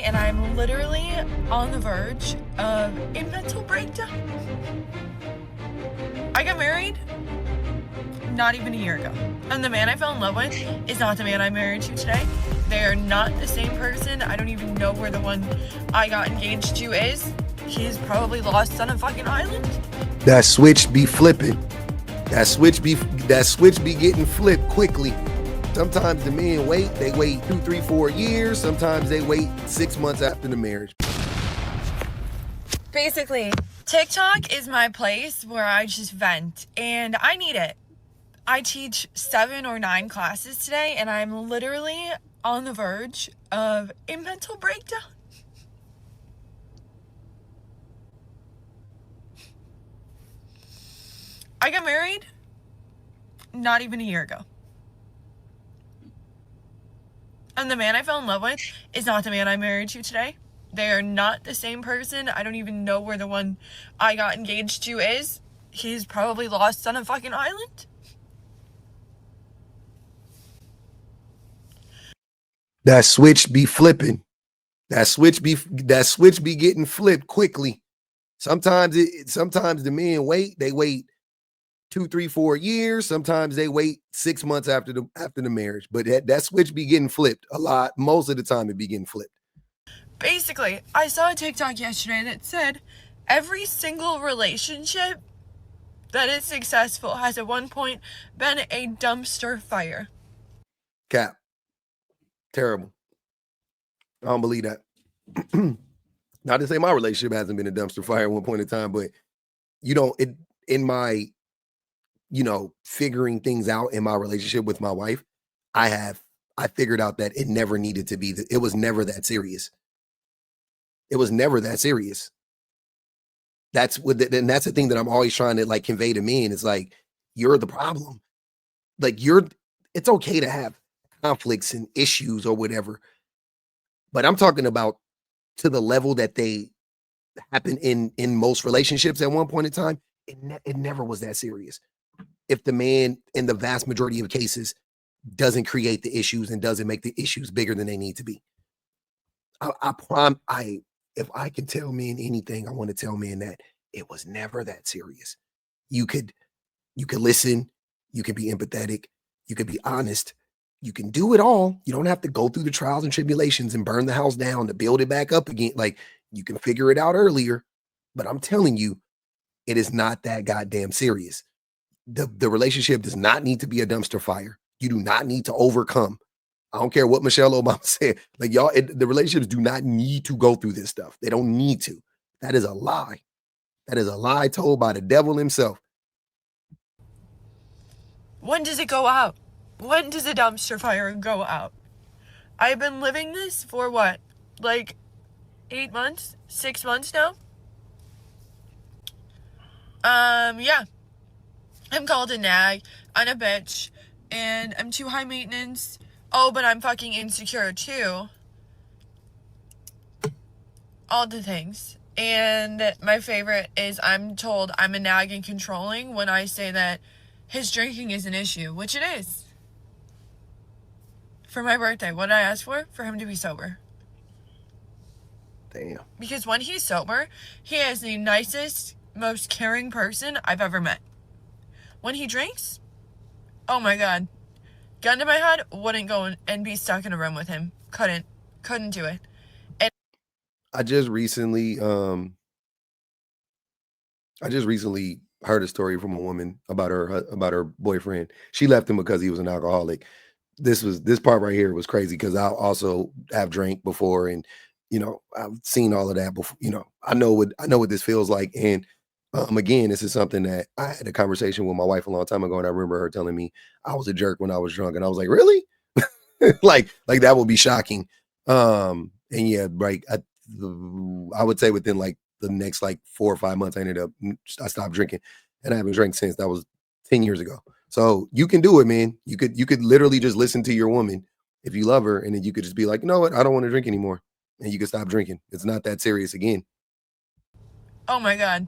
And I'm literally on the verge of a mental breakdown. I got married not even a year ago, and the man I fell in love with is not the man I'm married to today. They are not the same person. I don't even know where the one I got engaged to is. He's probably lost on a fucking island. That switch be flipping. That switch be getting flipped quickly. Sometimes the men wait. They wait 2, 3, 4 years. Sometimes they wait 6 months after the marriage. Basically, TikTok is my place where I just vent, and I need it. I teach 7 or 9 classes today, and I'm literally on the verge of a mental breakdown. I got married not even a year ago. And the man I fell in love with is not the man I'm married to today. They are not the same person. I don't even know where the one I got engaged to is. He's probably lost on a fucking island. That switch be flipping. That switch be getting flipped quickly. Sometimes the men wait. They wait 2, 3, 4 years. Sometimes they wait 6 months after the marriage. But that switch be getting flipped a lot. Most of the time it be getting flipped. Basically, I saw a TikTok yesterday that said every single relationship that is successful has at one point been a dumpster fire. Cap. Terrible. I don't believe that. Not to say my relationship hasn't been a dumpster fire at one point in time, but in my figuring things out in my relationship with my wife, I figured out that it never needed to be it was never that serious. It was never that serious. That's and that's the thing that I'm always trying to convey to men. It's like, you're the problem. It's okay to have conflicts and issues or whatever, but I'm talking about to the level that they happen in most relationships at one point in time. It never was that serious. If the man, in the vast majority of cases, doesn't create the issues and doesn't make the issues bigger than they need to be. If I can tell men anything, I want to tell men that it was never that serious. You could listen, you could be empathetic, you could be honest, you can do it all. You don't have to go through the trials and tribulations and burn the house down to build it back up again. You can figure it out earlier, but I'm telling you, it is not that goddamn serious. The relationship does not need to be a dumpster fire. You do not need to overcome. I don't care what Michelle Obama said. The relationships do not need to go through this stuff. They don't need to. That is a lie. That is a lie told by the devil himself. When does it go out? When does a dumpster fire go out? I've been living this for what? 8 months? 6 months now? Yeah. I'm called a nag, I'm a bitch, and I'm too high maintenance. Oh, but I'm fucking insecure too. All the things. And my favorite is I'm told I'm a nag and controlling when I say that his drinking is an issue, which it is. For my birthday, what did I ask for? For him to be sober. Damn. Because when he's sober, he is the nicest, most caring person I've ever met. When he drinks, oh my god, gun to my head, wouldn't go and be stuck in a room with him. Couldn't do it. And I just recently heard a story from a woman about her boyfriend. She left him because he was an alcoholic. This part right here was crazy because I also have drank before, and I've seen all of that before. I know what this feels like. And again, this is something that I had a conversation with my wife a long time ago, and I remember her telling me I was a jerk when I was drunk, and I was like, really? like that would be shocking. And yeah, I would say within the next 4 or 5 months, I stopped drinking, and I haven't drank since. That was 10 years ago. So you can do it, man. You could literally just listen to your woman if you love her, and then you could just be like, you know what? I don't want to drink anymore. And you can stop drinking. It's not that serious again. oh my god,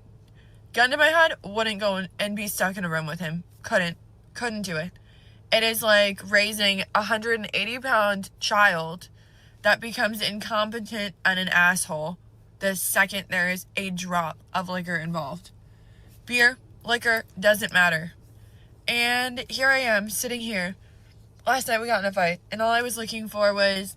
gun to my head, wouldn't go and be stuck in a room with him. Couldn't do it. It is like raising a 180-pound child that becomes incompetent and an asshole the second there is a drop of liquor involved. Beer, liquor, doesn't matter. And here I am, sitting here. Last night we got in a fight, and all I was looking for was,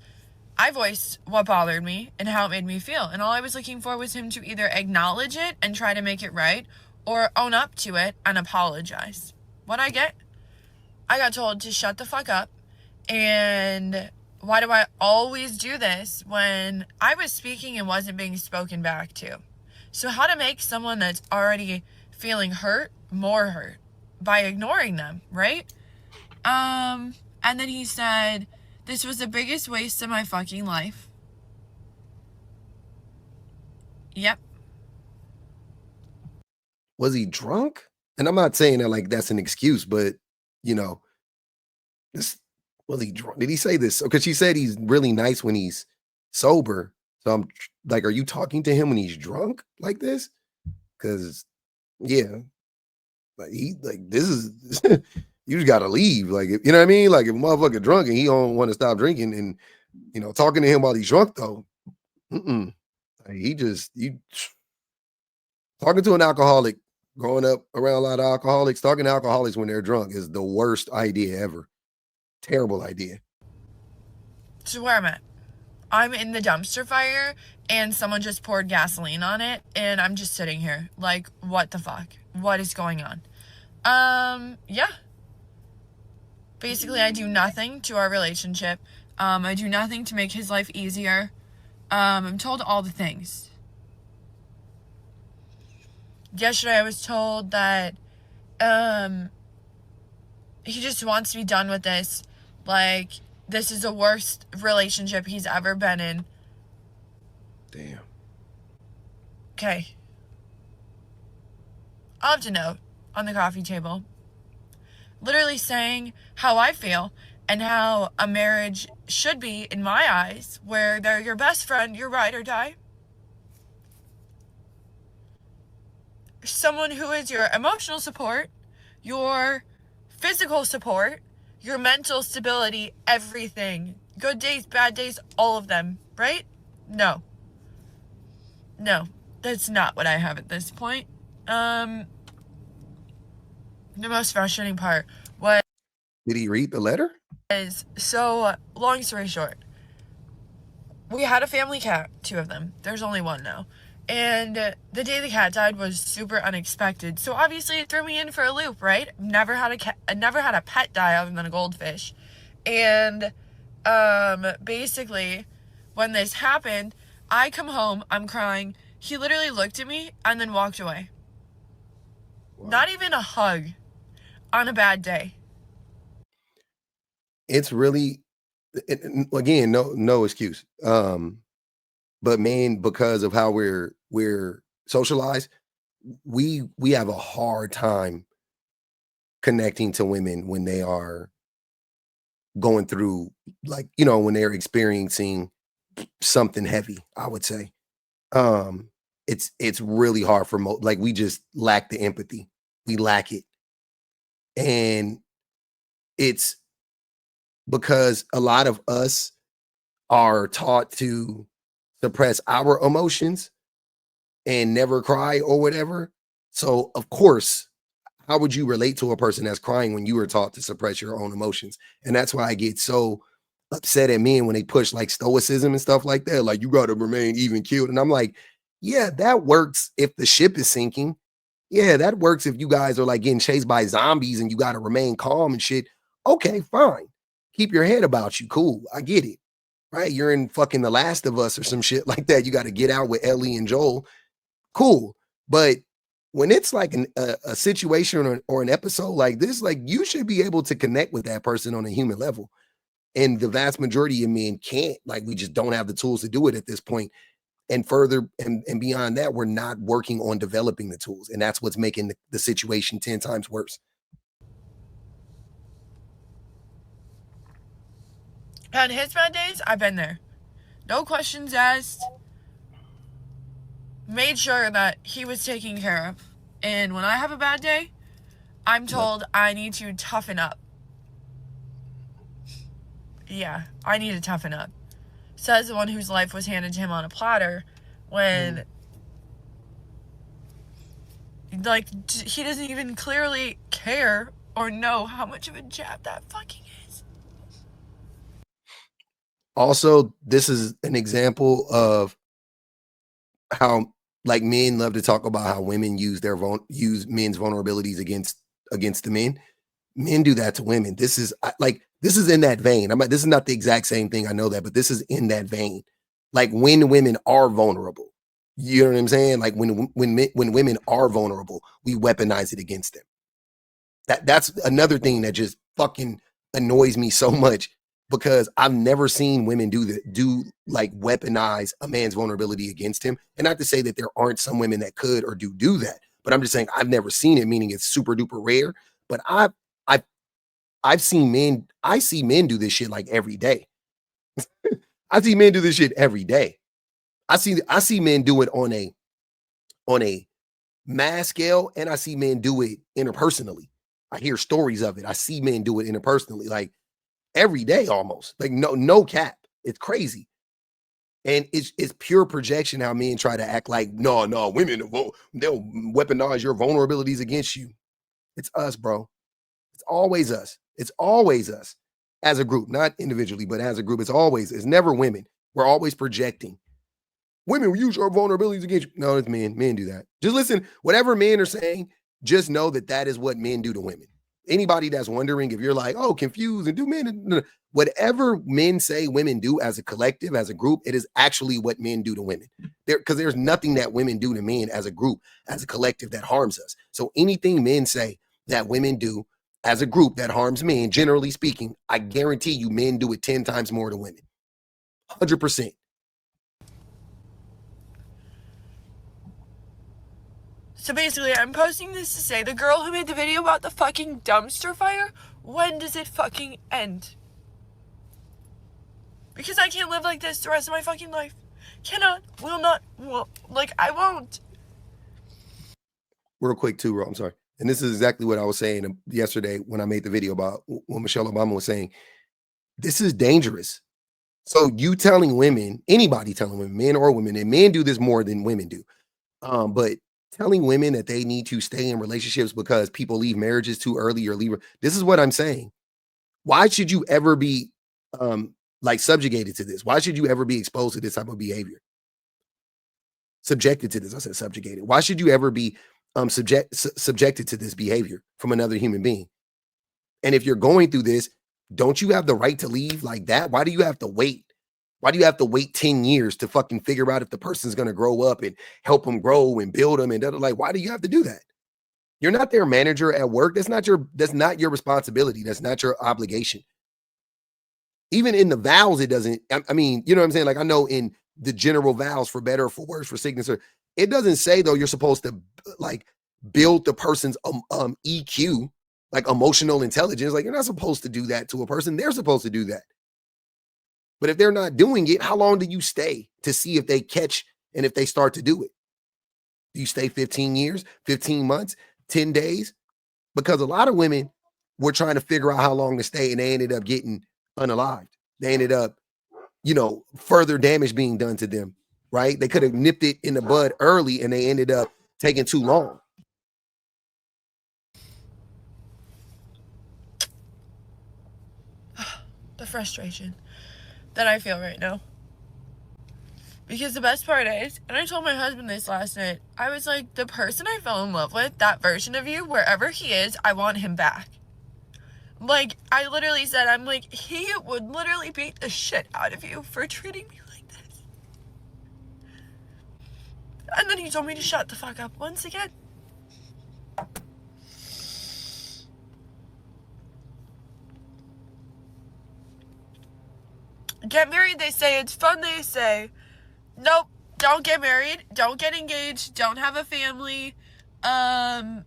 I voiced what bothered me and how it made me feel. And all I was looking for was him to either acknowledge it and try to make it right, or own up to it and apologize. What I get? I got told to shut the fuck up. And why do I always do this when I was speaking and wasn't being spoken back to? So how to make someone that's already feeling hurt more hurt by ignoring them, right? And then he said, this was the biggest waste of my fucking life. Yep. Was he drunk? And I'm not saying that like that's an excuse, but you know, this was he drunk? Did he say this? Because she said he's really nice when he's sober. So I'm like, are you talking to him when he's drunk like this? Because yeah, like he like this is you just gotta leave. Like you know what I mean? Like if a motherfucker drunk and he don't want to stop drinking and talking to him while he's drunk though, like, he just you talking to an alcoholic, growing up around a lot of alcoholics, talking to alcoholics when they're drunk is the worst idea ever. Terrible idea. So where I'm at. I'm in the dumpster fire and someone just poured gasoline on it and I'm just sitting here like, what the fuck? What is going on? Yeah. Basically, I do nothing to our relationship. I do nothing to make his life easier. I'm told all the things. Yesterday I was told that he just wants to be done with this. Like, this is the worst relationship he's ever been in. Damn. Okay. I'll have to note on the coffee table. Literally saying how I feel and how a marriage should be in my eyes, where they're your best friend, your ride or die. Someone who is your emotional support, your physical support, your mental stability, everything. Good days, bad days, all of them, right? No. No, that's not what I have at this point. The most frustrating part was, Did he read the letter? so long story short, we had a family cat, 2 of them. There's only 1 now. And the day the cat died was super unexpected. So obviously it threw me in for a loop, right? Never had a pet die other than a goldfish. And basically when this happened, I come home, I'm crying. He literally looked at me and then walked away. Wow. Not even a hug on a bad day. It's really again, no excuse. But man, because of how we're socialized, we have a hard time connecting to women when they are going through, like, when they're experiencing something heavy, I would say. It's really hard for like, we just lack the empathy. We lack it. And it's because a lot of us are taught to suppress our emotions and never cry or whatever. So of course, how would you relate to a person that's crying when you were taught to suppress your own emotions? And that's why I get so upset at men when they push like stoicism and stuff like that. Like, you got to remain even keeled. And I'm like, yeah, that works if the ship is sinking. Yeah, that works if you guys are like getting chased by zombies and you got to remain calm and shit. Okay, fine. Keep your head about you. Cool. I get it. Right? You're in fucking The Last of Us or some shit like that. You got to get out with Ellie and Joel. Cool. But when it's like a situation or an episode like this, like, you should be able to connect with that person on a human level. And the vast majority of men can't. Like, we just don't have the tools to do it at this point. And further and beyond that, we're not working on developing the tools. And that's what's making the situation 10 times worse. On his bad days, I've been there. No questions asked. Made sure that he was taken care of. And when I have a bad day, I'm told I need to toughen up. Yeah, I need to toughen up. says the one whose life was handed to him on a platter, when like he doesn't even clearly care or know how much of a jab that fucking is. Also, this is an example of how, like, men love to talk about how women use men's vulnerabilities against the men. Men do that to women. This is this is in that vein. This is not the exact same thing, I know that, but this is in that vein. Like, when women are vulnerable, you know what I'm saying? Like, when women are vulnerable, we weaponize it against them. That's another thing that just fucking annoys me so much, because I've never seen women do like weaponize a man's vulnerability against him. And not to say that there aren't some women that could or do that, but I'm just saying I've never seen it, meaning it's super duper rare. But I've I've seen men, I see men do this shit like every day. I see men do this shit every day. I see men do it on a mass scale, and I see men do it interpersonally. I hear stories of it. I see men do it interpersonally, like every day almost. Like, no cap. It's crazy. And it's pure projection how men try to act like, no, women, they'll weaponize your vulnerabilities against you. It's us, bro. It's always us. It's always us as a group, not individually, but as a group. It's never women. We're always projecting. Women use your vulnerabilities against you. No, it's men. Men do that. Just listen. Whatever men are saying, just know that that is what men do to women. Anybody that's wondering, if you're like, oh, confused, and do men, whatever men say women do as a collective, as a group, it is actually what men do to women. Because there's nothing that women do to men as a group, as a collective, that harms us. So anything men say that women do as a group that harms men, generally speaking, I guarantee you men do it 10 times more to women. 100%. So basically, I'm posting this to say, the girl who made the video about the fucking dumpster fire, when does it fucking end? Because I can't live like this the rest of my fucking life. Cannot, will not, I won't. Real quick too, Ro, I'm sorry. And this is exactly what I was saying yesterday when I made the video about when Michelle Obama was saying, this is dangerous. So you telling women, anybody telling women, men or women, and men do this more than women do, but telling women that they need to stay in relationships because people leave marriages too early or leave. This is what I'm saying. Why should you ever be like subjugated to this? Why should you ever be exposed to this type of behavior? Subjected to this. I said subjugated. Why should you ever be subjected to this behavior from another human being? And if you're going through this, don't you have the right to leave like that? Why do you have to wait? Why do you have to wait 10 years to fucking figure out if the person's going to grow up and help them grow and build them? And like, why do you have to do that? You're not their manager at work. That's not your responsibility. That's not your obligation. Even in the vows, it doesn't, I mean, you know what I'm saying? Like, I know in the general vows, for better or for worse, for sickness, or it doesn't say though you're supposed to like build the person's EQ, like emotional intelligence. Like, you're not supposed to do that to a person. They're supposed to do that. But if they're not doing it, how long do you stay to see if they catch and if they start to do it? Do you stay 15 years, 15 months, 10 days? Because a lot of women were trying to figure out how long to stay, and they ended up getting unalived. They ended up, further damage being done to them, right? They could have nipped it in the bud early, and they ended up taking too long. The frustration that I feel right now. Because the best part is, and I told my husband this last night, I was like, the person I fell in love with, that version of you, wherever he is, I want him back. Like, I literally said, I'm like, he would literally beat the shit out of you for treating me like this. And then he told me to shut the fuck up once again. Get married, they say. It's fun, they say. Nope. Don't get married. Don't get engaged. Don't have a family. Don't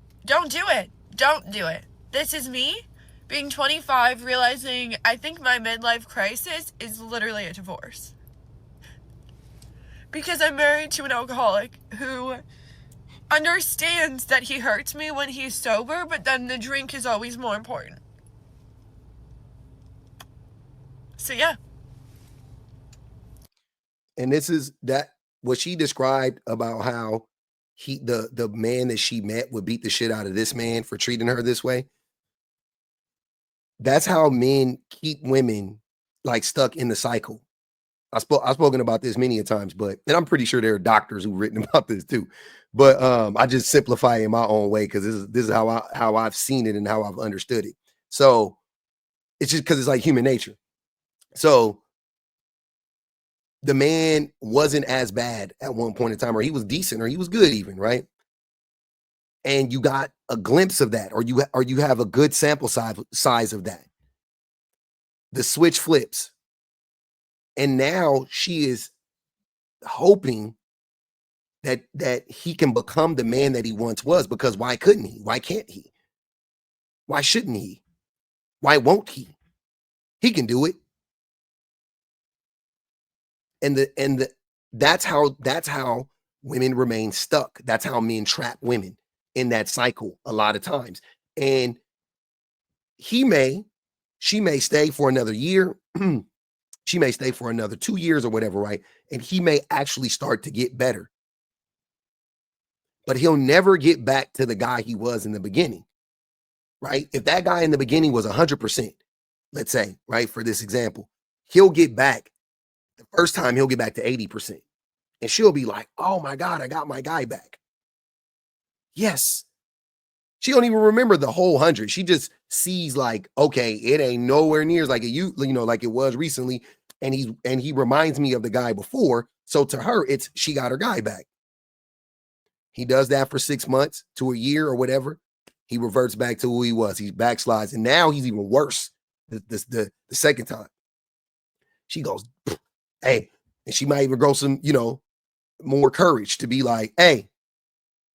do it. Don't do it. This is me being 25, realizing I think my midlife crisis is literally a divorce. Because I'm married to an alcoholic who understands that he hurts me when he's sober, but then the drink is always more important. So yeah. And this is that what she described about how the man that she met would beat the shit out of this man for treating her this way. That's how men keep women like stuck in the cycle. I've spoken about this many a times, but and I'm pretty sure there are doctors who've written about this too. But I just simplify it in my own way because this is how I've seen it and how I've understood it. So it's just because it's like human nature. So the man wasn't as bad at one point in time, or he was decent, or he was good even, right? And you got a glimpse of that, or you have a good sample size of that. The switch flips, and now she is hoping that he can become the man that he once was. Because why couldn't he? Why can't he? Why shouldn't he? Why won't he? He can do it. And that's how women remain stuck. That's how men trap women in that cycle a lot of times. And she may stay for another year. She may stay for another 2 years or whatever, right? And he may actually start to get better. But he'll never get back to the guy he was in the beginning, right? If that guy in the beginning was 100%, let's say, right, for this example, he'll get back, the first time he'll get back to 80%. And she'll be like, oh my God, I got my guy back. Yes. She don't even remember the whole 100. She just sees like, okay, it ain't nowhere near as like like it was recently. And he reminds me of the guy before. So to her, it's she got her guy back. He does that for 6 months to a year or whatever. He reverts back to who he was. He backslides. And now he's even worse the second time. She goes, hey, and she might even grow some, more courage to be like, hey,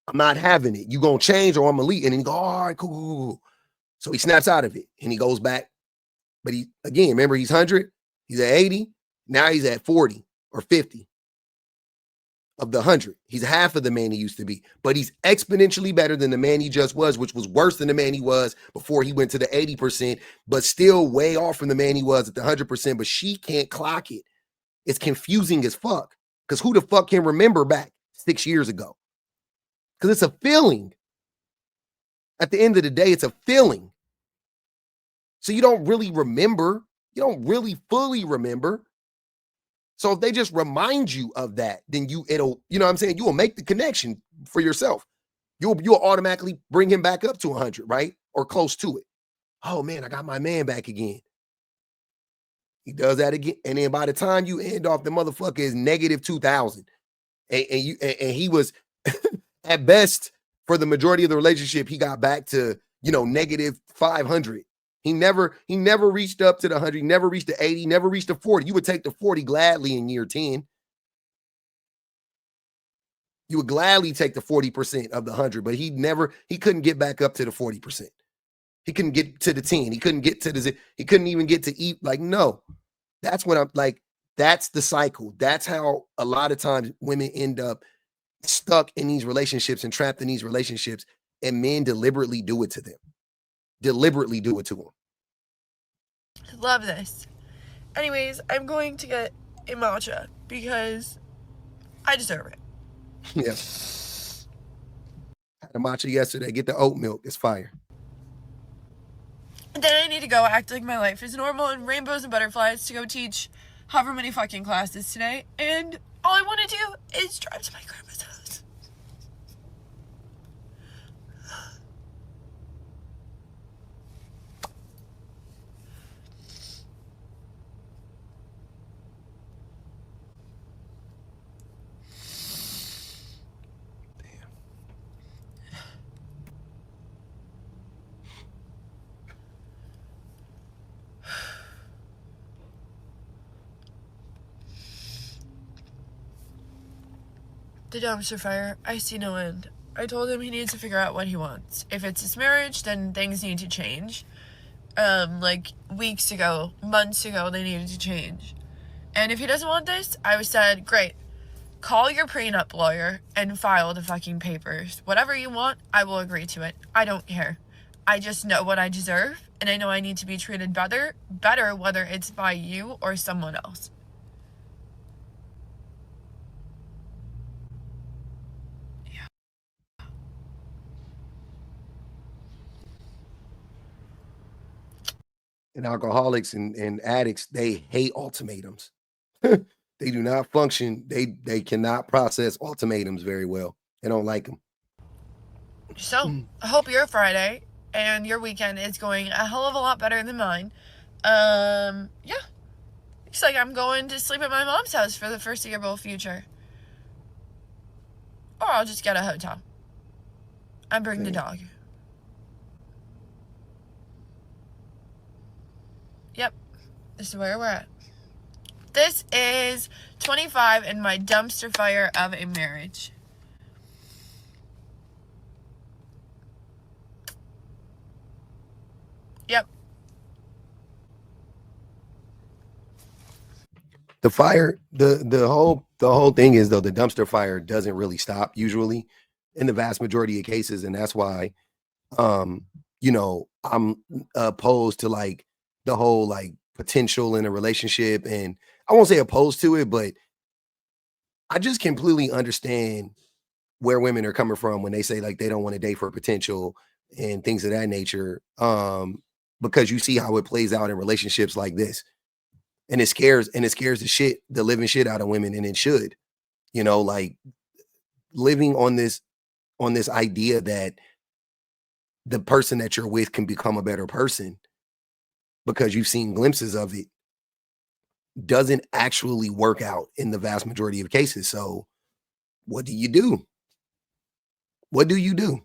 I'm not having it. You gonna change or I'm gonna leave. And then he go, all right, cool. So he snaps out of it and he goes back. But he, again, remember, he's 100, he's at 80, now he's at 40 or 50 of the 100. He's half of the man he used to be, but he's exponentially better than the man he just was, which was worse than the man he was before he went to the 80%, but still way off from the man he was at the 100%. But she can't clock it. It's confusing as fuck because who the fuck can remember back 6 years ago? Because it's a feeling. At the end of the day, it's a feeling. So you don't really remember. You don't really fully remember. So if they just remind you of that, then it'll, you know what I'm saying? You will make the connection for yourself. You'll automatically bring him back up to 100, right? Or close to it. Oh man, I got my man back again. He does that again. And then by the time you end off, the motherfucker is negative 2,000. And he was at best for the majority of the relationship, he got back to, negative 500. He never reached up to the 100, never reached the 80, never reached the 40. You would take the 40 gladly in year 10. You would gladly take the 40% of the 100, but he couldn't get back up to the 40%. He couldn't get to the 10. He couldn't get to he couldn't even get to eat. Like, no, that's what I'm like. That's the cycle. That's how a lot of times women end up stuck in these relationships and trapped in these relationships, and men deliberately do it to them. Deliberately do it to them. Love this. Anyways, I'm going to get a matcha because I deserve it. Yeah. Had a matcha yesterday. Get the oat milk. It's fire. And then I need to go act like my life is normal and rainbows and butterflies to go teach however many fucking classes today. And all I want to do is drive to my grandma's house. The dumpster fire, I see no end. I told him he needs to figure out what he wants. If it's his marriage, then things need to change. Like weeks ago, months ago, they needed to change. And if he doesn't want this, I said, great. Call your prenup lawyer and file the fucking papers. Whatever you want, I will agree to it. I don't care. I just know what I deserve, and I know I need to be treated better, whether it's by you or someone else. And alcoholics and addicts, they hate ultimatums. They do not function. They cannot process ultimatums very well. They don't like them. So, I hope your Friday and your weekend is going a hell of a lot better than mine. Yeah. Looks like I'm going to sleep at my mom's house for the foreseeable future. Or I'll just get a hotel and bring the dog. Yep. This is where we're at. This is 25 in my dumpster fire of a marriage. Yep. The fire, the whole thing is though the dumpster fire doesn't really stop usually in the vast majority of cases, and that's why um I'm opposed to like the whole like potential in a relationship, and I won't say opposed to it, but I just completely understand where women are coming from when they say like they don't want to date for potential and things of that nature. Because you see how it plays out in relationships like this. And it scares the living shit out of women, and it should. Like living on this idea that the person that you're with can become a better person because you've seen glimpses of it doesn't actually work out in the vast majority of cases. So what do you do? What do you do?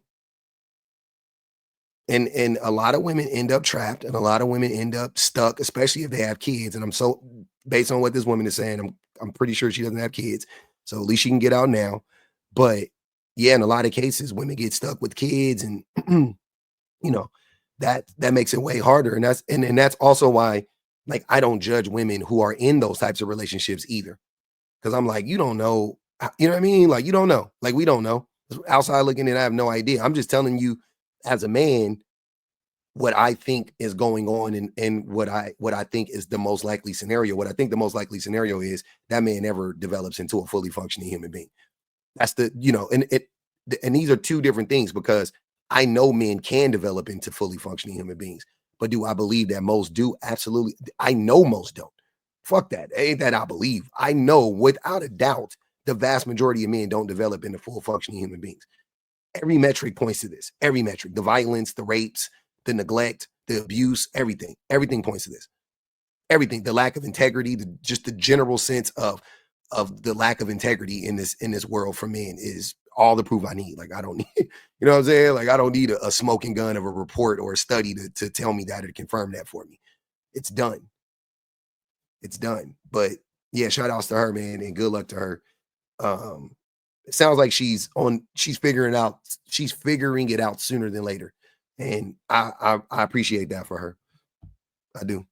And a lot of women end up trapped, and a lot of women end up stuck, especially if they have kids. And I'm so based on what this woman is saying, I'm pretty sure she doesn't have kids. So at least she can get out now. But yeah, in a lot of cases, women get stuck with kids, and you know, that makes it way harder. And that's also why like I don't judge women who are in those types of relationships either. Cause I'm like, you don't know, you know what I mean? Like you don't know. Like we don't know. Outside looking in, I have no idea. I'm just telling you as a man what I think is going on, and what I think is the most likely scenario. What I think the most likely scenario is that man never develops into a fully functioning human being. That's and these are two different things because I know men can develop into fully functioning human beings, but do I believe that most do? Absolutely. I know most don't. Fuck that. Ain't that I believe. I know without a doubt the vast majority of men don't develop into full functioning human beings. Every metric points to this. Every metric, the violence, the rapes, the neglect, the abuse, everything points to this. Everything, the lack of integrity, just the general sense of the lack of integrity in this world for men is all the proof I need. Like I don't need, you know what I'm saying? Like I don't need a smoking gun of a report or a study to tell me that or confirm that for me. It's done. It's done. But yeah, shout outs to her, man, and good luck to her. Um, it sounds like she's figuring it out sooner than later. And I appreciate that for her. I do.